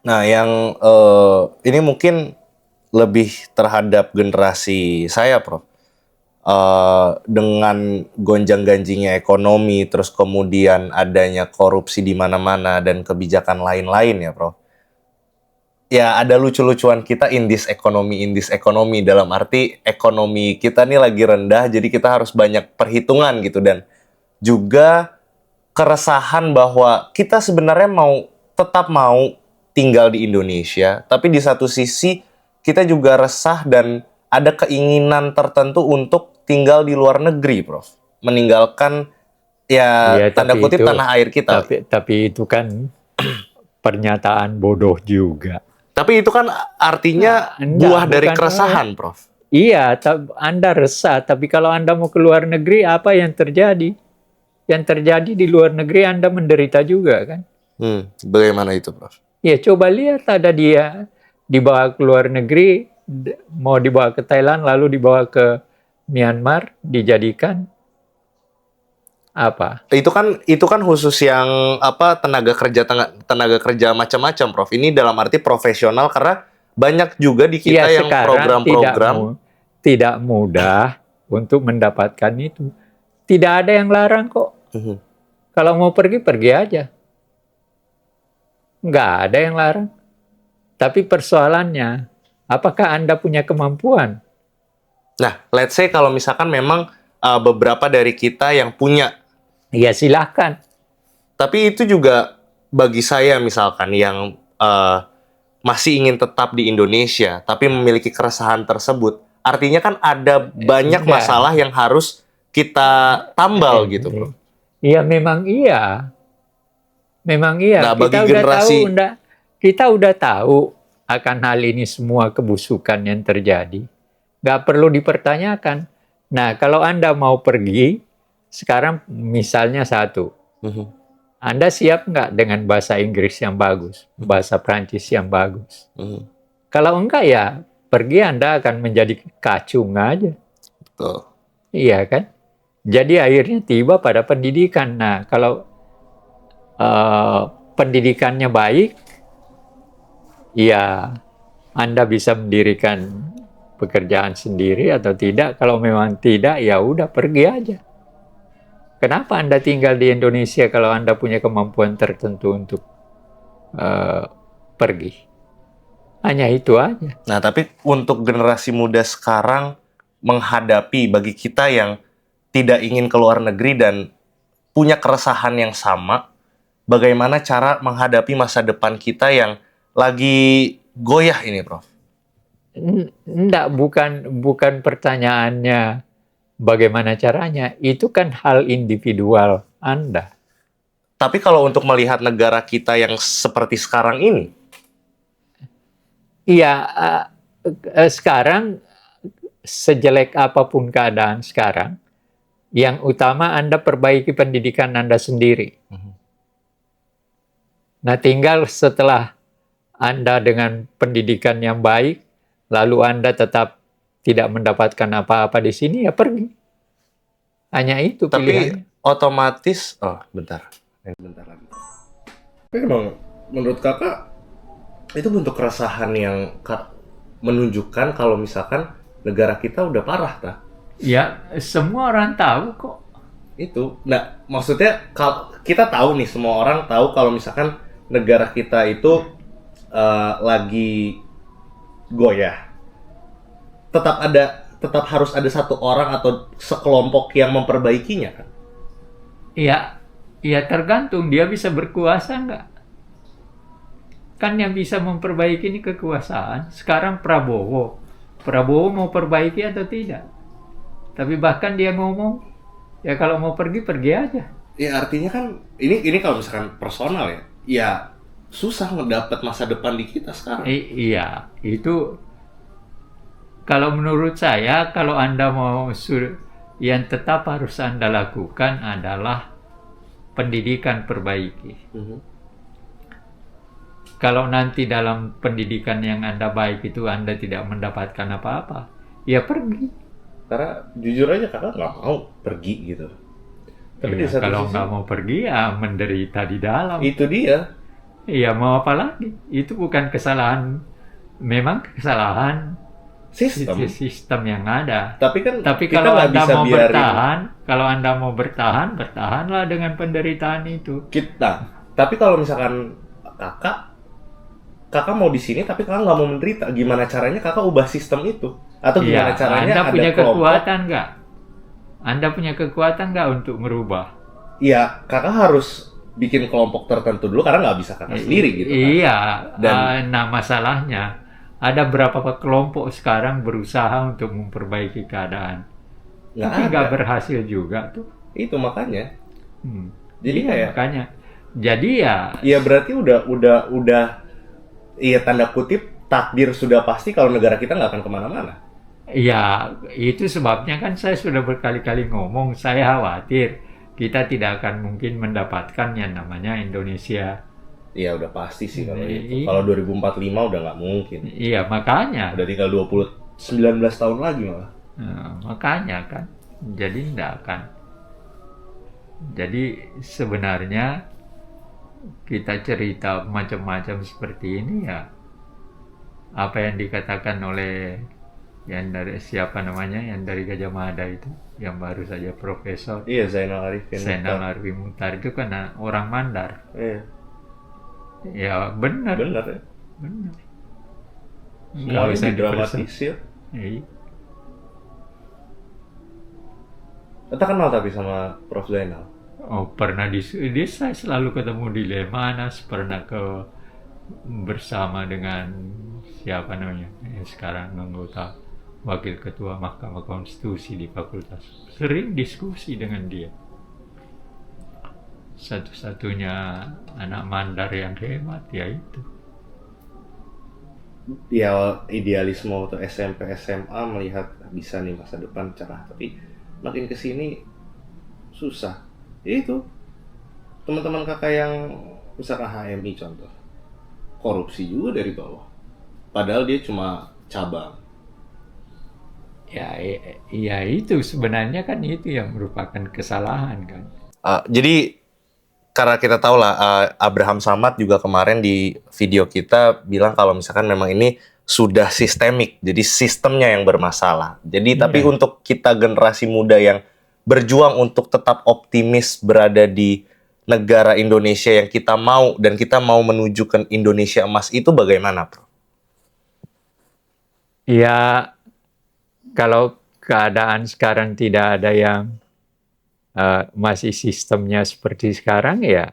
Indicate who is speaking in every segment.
Speaker 1: Nah, yang ini mungkin lebih terhadap generasi saya, Prof. Dengan gonjang-ganjingnya ekonomi, terus kemudian adanya korupsi di mana-mana dan kebijakan lain-lain ya, Prof. Ya, ada lucu-lucuan kita in this economy dalam arti ekonomi kita nih lagi rendah, jadi kita harus banyak perhitungan gitu dan juga keresahan bahwa kita sebenarnya tetap mau tinggal di Indonesia, tapi di satu sisi kita juga resah dan ada keinginan tertentu untuk tinggal di luar negeri, Prof. Meninggalkan ya
Speaker 2: Iya,
Speaker 1: tanda kutip tanah air kita.
Speaker 2: tapi itu kan pernyataan bodoh juga.
Speaker 1: Tapi itu kan artinya buah dari keresahan, Prof.
Speaker 2: Iya, Anda resah, tapi kalau Anda mau ke luar negeri, apa yang terjadi? Yang terjadi di luar negeri Anda menderita juga kan?
Speaker 1: Bagaimana itu, Prof?
Speaker 2: Ya, coba lihat ada dia dibawa ke luar negeri, mau dibawa ke Thailand, lalu dibawa ke Myanmar, dijadikan apa?
Speaker 1: Itu kan khusus yang apa tenaga kerja macam-macam, Prof. Ini dalam arti profesional karena banyak juga di kita
Speaker 2: Ya,
Speaker 1: yang
Speaker 2: sekarang
Speaker 1: program-program
Speaker 2: tidak mudah untuk mendapatkan itu. Tidak ada yang larang kok. Kalau mau pergi, pergi aja. Nggak ada yang larang. Tapi persoalannya, apakah Anda punya kemampuan?
Speaker 1: Nah, let's say kalau misalkan memang beberapa dari kita yang punya.
Speaker 2: Ya silahkan.
Speaker 1: Tapi itu juga bagi saya misalkan yang masih ingin tetap di Indonesia, tapi memiliki keresahan tersebut, artinya kan ada banyak masalah yang harus kita tambal gitu, Bro.
Speaker 2: Iya, memang iya. Memang iya.
Speaker 1: Nah, bagi generasi
Speaker 2: Kita udah tahu akan hal ini semua kebusukan yang terjadi. Nggak perlu dipertanyakan. Nah, kalau Anda mau pergi, sekarang misalnya satu. Anda siap nggak dengan bahasa Inggris yang bagus, bahasa Prancis yang bagus? Kalau enggak ya, pergi Anda akan menjadi kacung aja.
Speaker 1: Betul.
Speaker 2: Iya kan? Jadi akhirnya tiba pada pendidikan. Nah, kalau pendidikannya baik, ya Anda bisa mendirikan pekerjaan sendiri atau tidak. Kalau memang tidak, ya udah pergi aja. Kenapa Anda tinggal di Indonesia kalau Anda punya kemampuan tertentu untuk pergi? Hanya itu aja.
Speaker 1: Nah, tapi untuk generasi muda sekarang menghadapi bagi kita yang tidak ingin keluar negeri dan punya keresahan yang sama, bagaimana cara menghadapi masa depan kita yang lagi goyah ini, Prof?
Speaker 2: Enggak, bukan pertanyaannya bagaimana caranya. Itu kan hal individual Anda.
Speaker 1: Tapi kalau untuk melihat negara kita yang seperti sekarang ini,
Speaker 2: iya, sekarang sejelek apapun keadaan sekarang, yang utama Anda perbaiki pendidikan Anda sendiri. Nah, tinggal setelah Anda dengan pendidikan yang baik, lalu Anda tetap tidak mendapatkan apa-apa di sini, ya pergi. Hanya itu pilihannya.
Speaker 1: Tapi otomatis, bentar lagi. Tapi emang menurut kakak itu bentuk keresahan yang menunjukkan kalau misalkan negara kita udah parah, tak?
Speaker 2: Ya, semua orang tahu kok.
Speaker 1: Itu, nah maksudnya kita tahu nih, semua orang tahu kalau misalkan negara kita itu lagi goyah. Tetap harus ada satu orang atau sekelompok yang memperbaikinya kan?
Speaker 2: Ya tergantung dia bisa berkuasa nggak. Kan yang bisa memperbaiki ini kekuasaan. Sekarang Prabowo mau perbaiki atau tidak? Tapi bahkan dia ngomong, ya kalau mau pergi aja.
Speaker 1: Ya artinya kan ini kalau misalkan personal ya, ya susah mendapat masa depan di kita sekarang.
Speaker 2: Iya, itu kalau menurut saya, kalau Anda mau yang tetap harus Anda lakukan adalah pendidikan perbaiki. Kalau nanti dalam pendidikan yang Anda baik itu Anda tidak mendapatkan apa-apa, ya pergi.
Speaker 1: Karena jujur aja kakak nggak mau pergi gitu.
Speaker 2: Tapi ya, kalau nggak mau pergi ya menderita di dalam.
Speaker 1: Itu dia.
Speaker 2: Iya, mau apa lagi? Itu bukan kesalahan, memang kesalahan sistem yang ada.
Speaker 1: Tapi kan
Speaker 2: Tapi
Speaker 1: kita
Speaker 2: kalau
Speaker 1: nggak
Speaker 2: Anda
Speaker 1: bisa
Speaker 2: mau
Speaker 1: biarin
Speaker 2: bertahan, kalau Anda mau bertahan, bertahanlah dengan penderitaan itu.
Speaker 1: kita. Tapi kalau misalkan kakak mau di sini tapi kakak nggak mau menderita, gimana caranya kakak ubah sistem itu? Atau gimana
Speaker 2: Iya,
Speaker 1: caranya
Speaker 2: Anda
Speaker 1: ada
Speaker 2: punya
Speaker 1: kelompok?
Speaker 2: kekuatan nggak? Anda punya kekuatan nggak untuk merubah?
Speaker 1: Iya, kakak harus bikin kelompok tertentu dulu karena nggak bisa kakak sendiri gitu kan.
Speaker 2: Iya,
Speaker 1: Dan
Speaker 2: nah masalahnya ada berapa kelompok sekarang berusaha untuk memperbaiki keadaan,
Speaker 1: nggak
Speaker 2: tapi
Speaker 1: ada.
Speaker 2: nggak berhasil juga tuh.
Speaker 1: Itu makanya. Jadi
Speaker 2: Iya,
Speaker 1: kayak
Speaker 2: makanya. Jadi ya,
Speaker 1: ya berarti udah iya tanda kutip takdir sudah pasti kalau negara kita nggak akan kemana-mana.
Speaker 2: ya itu sebabnya kan saya sudah berkali-kali ngomong, saya khawatir kita tidak akan mungkin mendapatkan yang namanya Indonesia.
Speaker 1: Iya udah pasti sih kalau itu.
Speaker 2: Iya.
Speaker 1: Kalau 2045 udah nggak mungkin.
Speaker 2: Iya, makanya.
Speaker 1: Udah tinggal 19 tahun lagi malah.
Speaker 2: Makanya kan. Jadi tidak akan. Jadi sebenarnya kita cerita macam-macam seperti ini ya, apa yang dikatakan oleh yang dari siapa namanya, yang dari Gajah Mada itu, yang baru saja Profesor
Speaker 1: Iya Zainal Arifin.
Speaker 2: Zainal Arifin Muchtar itu kan orang Mandar.
Speaker 1: Iya.
Speaker 2: Ya benar.
Speaker 1: Benar ya.
Speaker 2: Benar.
Speaker 1: Semuanya didramatisir.
Speaker 2: Iya.
Speaker 1: Kita kenal tapi sama Prof Zainal.
Speaker 2: Oh, pernah di saya selalu ketemu di Lemanas, pernah bersama dengan siapa namanya, sekarang anggota Wakil Ketua Mahkamah Konstitusi di Fakultas. Sering diskusi dengan dia. Satu-satunya anak Mandar yang hebat ya itu.
Speaker 1: Ya idealisme waktu SMP SMA melihat bisa nih masa depan cerah, tapi makin kesini susah. Ya itu teman-teman kakak yang misalkan HMI contoh, korupsi juga dari bawah. Padahal dia cuma cabang.
Speaker 2: Ya itu sebenarnya kan itu yang merupakan kesalahan kan.
Speaker 1: Jadi karena kita tahu lah Abraham Samad juga kemarin di video kita bilang kalau misalkan memang ini sudah sistemik, jadi sistemnya yang bermasalah. Jadi tapi untuk kita generasi muda yang berjuang untuk tetap optimis berada di negara Indonesia yang kita mau dan kita mau menuju ke Indonesia emas itu bagaimana, Bro?
Speaker 2: Ya kalau keadaan sekarang tidak ada yang masih sistemnya seperti sekarang ya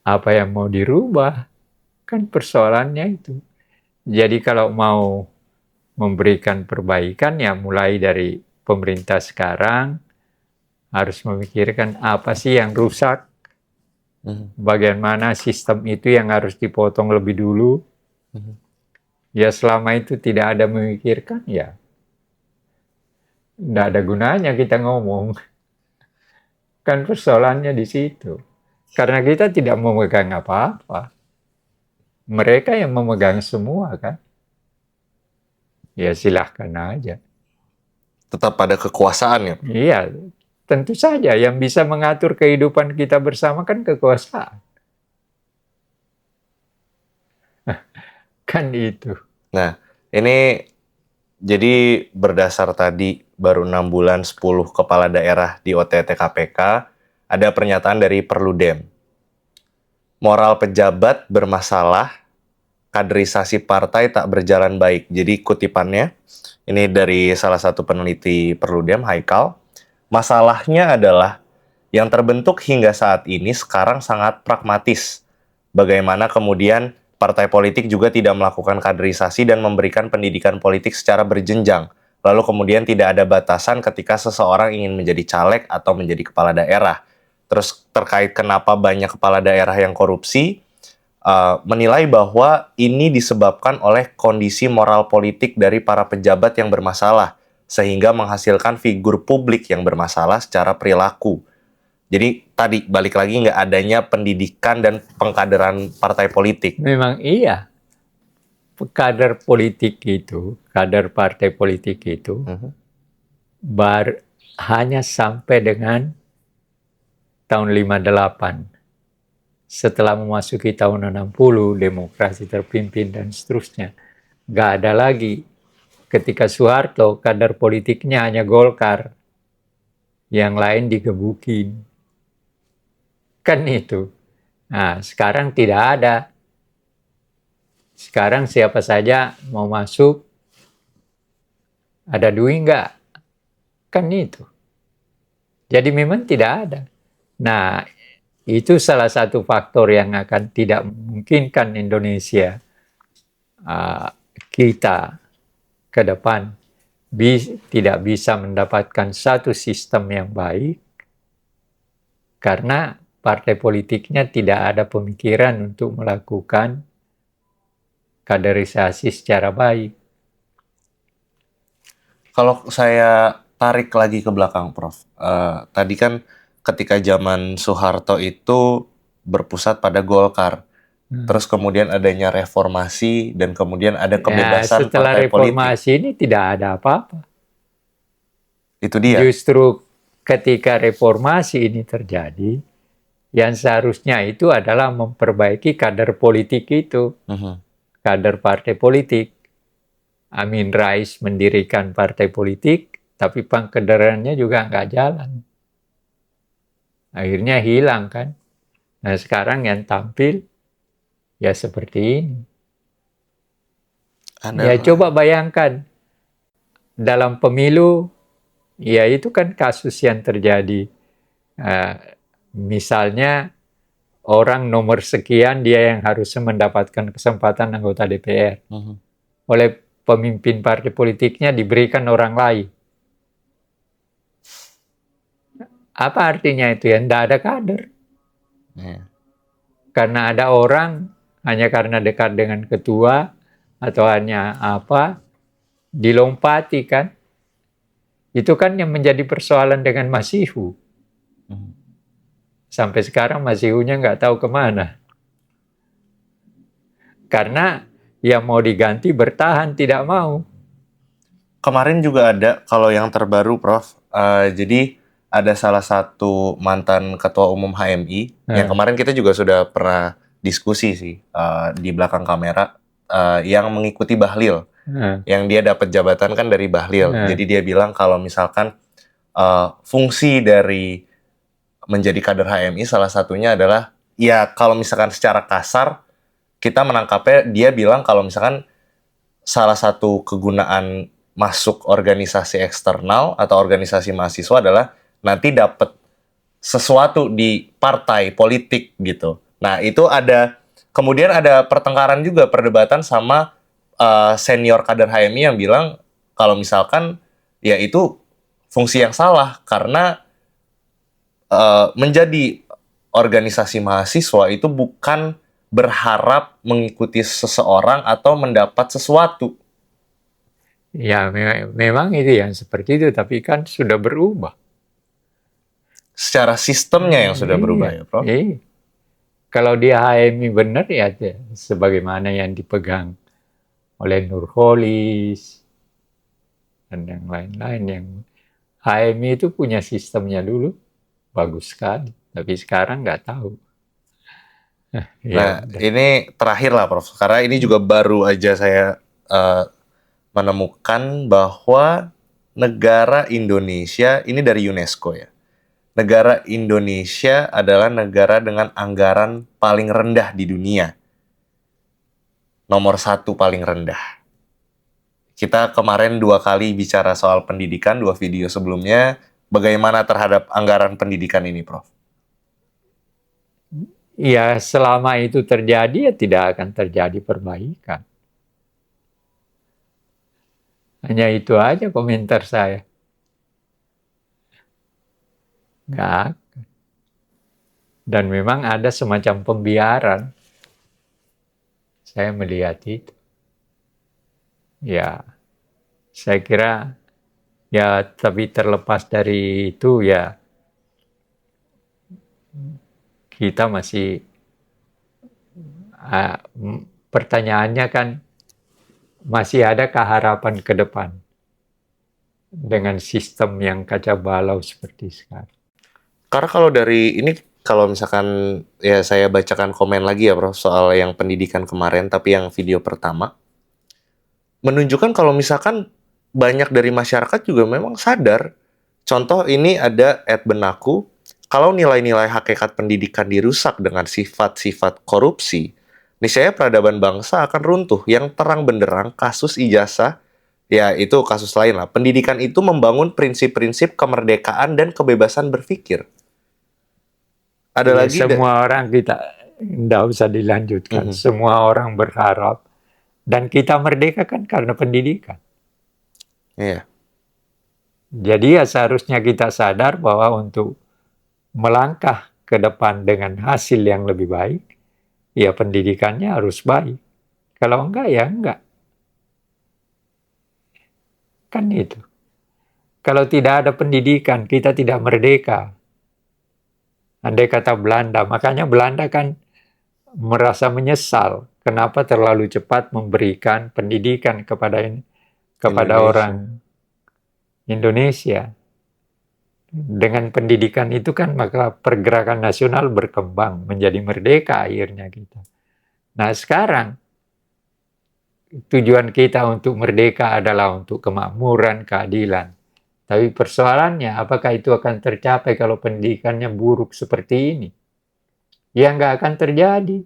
Speaker 2: apa yang mau dirubah kan persoalannya itu. Jadi kalau mau memberikan perbaikan ya mulai dari pemerintah sekarang harus memikirkan apa sih yang rusak, bagaimana sistem itu yang harus dipotong lebih dulu. Ya selama itu tidak ada memikirkan ya tidak ada gunanya kita ngomong. Kan persoalannya di situ. Karena kita tidak memegang apa-apa. Mereka yang memegang semua kan. Ya silahkan aja.
Speaker 1: Tetap pada kekuasaan ya?
Speaker 2: Iya, tentu saja yang bisa mengatur kehidupan kita bersama kan kekuasaan. Kan itu.
Speaker 1: Nah, ini jadi berdasar tadi baru 6 bulan 10 kepala daerah di OTT KPK, ada pernyataan dari Perludem. Moral pejabat bermasalah, kaderisasi partai tak berjalan baik. Jadi kutipannya, ini dari salah satu peneliti Perludem, Haikal. Masalahnya adalah yang terbentuk hingga saat ini sekarang sangat pragmatis. Bagaimana kemudian partai politik juga tidak melakukan kaderisasi dan memberikan pendidikan politik secara berjenjang. Lalu kemudian tidak ada batasan ketika seseorang ingin menjadi caleg atau menjadi kepala daerah. Terus terkait kenapa banyak kepala daerah yang korupsi, menilai bahwa ini disebabkan oleh kondisi moral politik dari para pejabat yang bermasalah, sehingga menghasilkan figur publik yang bermasalah secara perilaku. Jadi tadi balik lagi nggak adanya pendidikan dan pengkaderan partai politik.
Speaker 2: Memang iya. Kader politik itu, kader partai politik itu, hanya sampai dengan tahun 58. setelah memasuki tahun 60, demokrasi terpimpin dan seterusnya. Nggak ada lagi. Ketika Soeharto, kader politiknya hanya Golkar. Yang lain digebukin. Kan itu. Nah, sekarang tidak ada. Sekarang siapa saja mau masuk, ada duit nggak? Kan itu. Jadi memang tidak ada. Nah, itu salah satu faktor yang akan tidak memungkinkan Indonesia kita ke depan tidak bisa mendapatkan satu sistem yang baik karena partai politiknya tidak ada pemikiran untuk melakukan kaderisasi secara baik.
Speaker 1: Kalau saya tarik lagi ke belakang, Prof. Tadi kan ketika zaman Soeharto itu berpusat pada Golkar. Terus kemudian adanya reformasi dan kemudian ada kebebasan
Speaker 2: setelah
Speaker 1: partai politik.
Speaker 2: reformasi ini tidak ada apa-apa.
Speaker 1: Itu dia.
Speaker 2: Justru ketika reformasi ini terjadi, yang seharusnya itu adalah memperbaiki kader politik itu. Kader partai politik. Amin Rais mendirikan partai politik, tapi pengkaderannya juga nggak jalan. Akhirnya hilang kan. Nah sekarang yang tampil ya seperti ini. Ya coba bayangkan, dalam pemilu, ya itu kan kasus yang terjadi. Misalnya orang nomor sekian dia yang harusnya mendapatkan kesempatan anggota DPR. Oleh pemimpin partai politiknya diberikan orang lain. Apa artinya itu ya? Tidak ada kader. Karena ada orang, hanya karena dekat dengan ketua, atau hanya apa, dilompati kan. Itu kan yang menjadi persoalan dengan Masihu. Sampai sekarang Masihunya nggak tahu kemana. Karena yang mau diganti bertahan, tidak mau.
Speaker 1: Kemarin juga ada, kalau yang terbaru, Prof. Jadi ada salah satu mantan ketua umum HMI, yang kemarin kita juga sudah pernah diskusi sih, di belakang kamera, yang mengikuti Bahlil. Yang dia dapat jabatan kan dari Bahlil. Jadi dia bilang kalau misalkan fungsi dari menjadi kader HMI salah satunya adalah, ya kalau misalkan secara kasar, kita menangkapnya, dia bilang kalau misalkan salah satu kegunaan masuk organisasi eksternal atau organisasi mahasiswa adalah nanti dapat sesuatu di partai politik gitu. Nah itu ada, kemudian ada pertengkaran juga, perdebatan sama senior kader HMI yang bilang kalau misalkan ya itu fungsi yang salah karena menjadi organisasi mahasiswa itu bukan berharap mengikuti seseorang atau mendapat sesuatu.
Speaker 2: Ya memang itu yang seperti itu, tapi kan sudah berubah.
Speaker 1: Secara sistemnya yang sudah berubah ya, Prof?
Speaker 2: Iya. Kalau dia HMI benar ya sebagaimana yang dipegang oleh Nurholis dan yang lain-lain. Yang HMI itu punya sistemnya dulu, bagus sekali. Tapi sekarang nggak tahu.
Speaker 1: Nah, ini terakhir lah, Prof. Karena ini juga baru aja saya menemukan bahwa negara Indonesia, ini dari UNESCO ya. Negara Indonesia adalah negara dengan anggaran paling rendah di dunia. Nomor 1 paling rendah. Kita kemarin 2 kali bicara soal pendidikan, 2 video sebelumnya. Bagaimana terhadap anggaran pendidikan ini, Prof?
Speaker 2: Ya, selama itu terjadi, ya tidak akan terjadi perbaikan. Hanya itu aja komentar saya. Nggak akan. Dan memang ada semacam pembiaran. Saya melihat itu. Ya, saya kira, ya tapi terlepas dari itu ya, kita masih, pertanyaannya kan, masih adakah harapan ke depan dengan sistem yang kacau balau seperti sekarang?
Speaker 1: Karena kalau dari ini kalau misalkan ya saya bacakan komen lagi ya Prof soal yang pendidikan kemarin, tapi yang video pertama menunjukkan kalau misalkan banyak dari masyarakat juga memang sadar. Contoh ini ada @benaku, kalau nilai-nilai hakikat pendidikan dirusak dengan sifat-sifat korupsi, niscaya peradaban bangsa akan runtuh. Yang terang benderang kasus ijazah, ya itu kasus lain lah. Pendidikan itu membangun prinsip-prinsip kemerdekaan dan kebebasan berpikir. Ada
Speaker 2: Ya,
Speaker 1: lagi
Speaker 2: semua orang kita tidak usah dilanjutkan.
Speaker 1: Mhm.
Speaker 2: Semua orang berharap dan kita merdeka kan karena pendidikan.
Speaker 1: Iya.
Speaker 2: Jadi ya seharusnya kita sadar bahwa untuk melangkah ke depan dengan hasil yang lebih baik, ya pendidikannya harus baik. Kalau enggak ya enggak. Kan itu. Kalau tidak ada pendidikan, kita tidak merdeka. Andai kata Belanda, makanya Belanda kan merasa menyesal kenapa terlalu cepat memberikan pendidikan kepada
Speaker 1: Indonesia.
Speaker 2: orang Indonesia. Dengan pendidikan itu kan maka pergerakan nasional berkembang menjadi merdeka akhirnya kita. Nah sekarang tujuan kita untuk merdeka adalah untuk kemakmuran, keadilan. Tapi persoalannya apakah itu akan tercapai kalau pendidikannya buruk seperti ini? Ya nggak akan terjadi.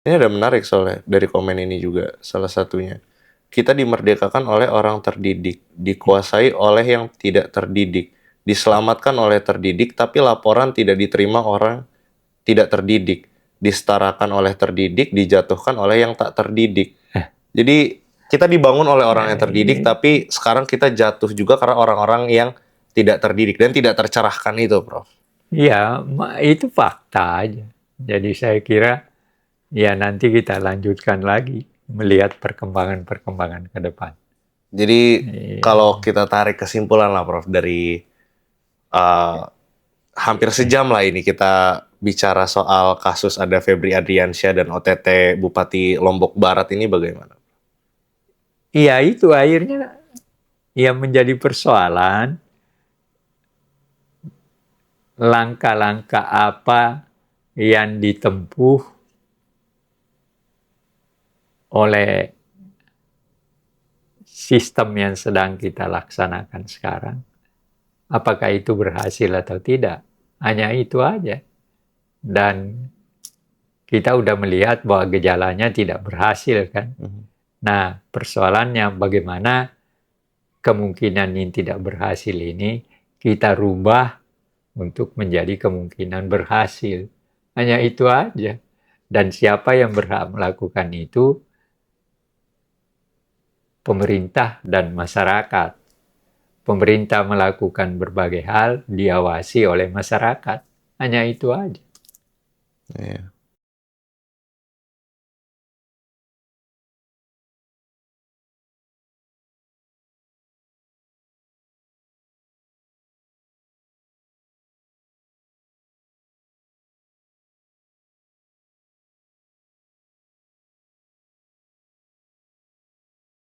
Speaker 1: Ini ada menarik soalnya dari komen ini juga salah satunya. Kita dimerdekakan oleh orang terdidik, dikuasai oleh yang tidak terdidik, diselamatkan oleh terdidik, tapi laporan tidak diterima orang tidak terdidik, disetarakan oleh terdidik, dijatuhkan oleh yang tak terdidik. Jadi kita dibangun oleh orang yang terdidik, tapi sekarang kita jatuh juga karena orang-orang yang tidak terdidik dan tidak tercerahkan itu, Prof.
Speaker 2: Ya, itu fakta aja. Jadi saya kira ya nanti kita lanjutkan lagi melihat perkembangan-perkembangan ke depan.
Speaker 1: Jadi
Speaker 2: Iya.
Speaker 1: kalau kita tarik kesimpulan lah Prof dari hampir sejam lah ini kita bicara soal kasus ada Febri Adriansyah dan OTT Bupati Lombok Barat ini bagaimana?
Speaker 2: Iya itu akhirnya yang menjadi persoalan langkah-langkah apa yang ditempuh oleh sistem yang sedang kita laksanakan sekarang. Apakah itu berhasil atau tidak? Hanya itu aja. Dan kita udah melihat bahwa gejalanya tidak berhasil kan. Nah, persoalannya bagaimana kemungkinan yang tidak berhasil ini kita rubah untuk menjadi kemungkinan berhasil. Hanya itu aja. Dan siapa yang berhak melakukan itu? Pemerintah dan masyarakat. Pemerintah melakukan berbagai hal, diawasi oleh masyarakat. Hanya itu aja.
Speaker 1: Iya.